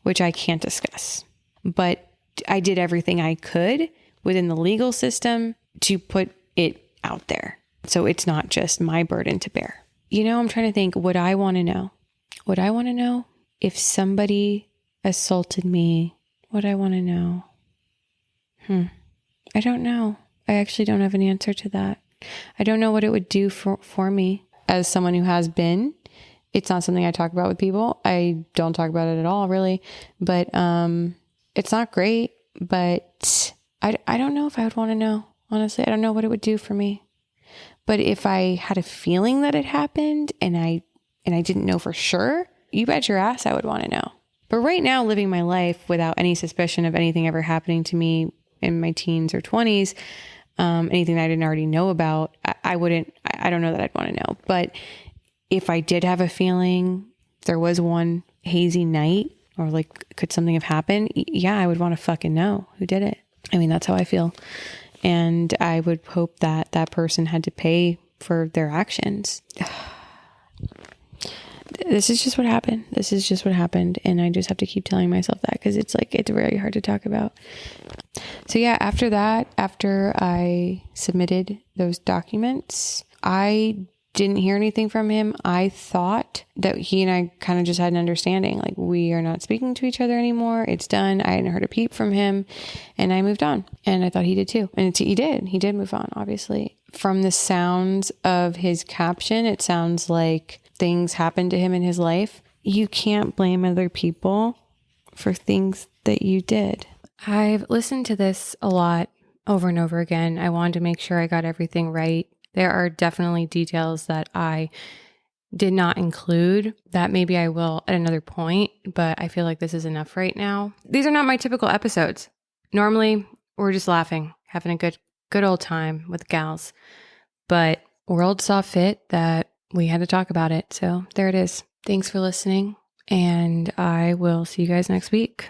which I can't discuss. But I did everything I could within the legal system to put it out there. So it's not just my burden to bear. I'm trying to think, would I want to know? Would I want to know if somebody assaulted me? Would I want to know? I don't know. I actually don't have an answer to that. I don't know what it would do for me as someone who has been. It's not something I talk about with people. I don't talk about it at all, really. But it's not great. But I don't know if I would want to know. Honestly, I don't know what it would do for me. But if I had a feeling that it happened and I didn't know for sure, you bet your ass I would want to know. But right now, living my life without any suspicion of anything ever happening to me in my teens or 20s, anything that I didn't already know about, I don't know that I'd want to know. But if I did have a feeling, there was one hazy night, or like, could something have happened? Yeah, I would want to fucking know who did it. I mean, that's how I feel. And I would hope that that person had to pay for their actions. This is just what happened. And I just have to keep telling myself that because it's very hard to talk about. So yeah, after I submitted those documents, I didn't hear anything from him. I thought that he and I kind of just had an understanding, like we are not speaking to each other anymore. It's done. I hadn't heard a peep from him and I moved on, and I thought he did too. And he did move on, obviously. From the sounds of his caption, it sounds like things happened to him in his life. You can't blame other people for things that you did. I've listened to this a lot over and over again. I wanted to make sure I got everything right. There are definitely details that I did not include that maybe I will at another point, but I feel like this is enough right now. These are not my typical episodes. Normally, we're just laughing, having a good old time with gals. But world saw fit that we had to talk about it. So there it is. Thanks for listening, and I will see you guys next week.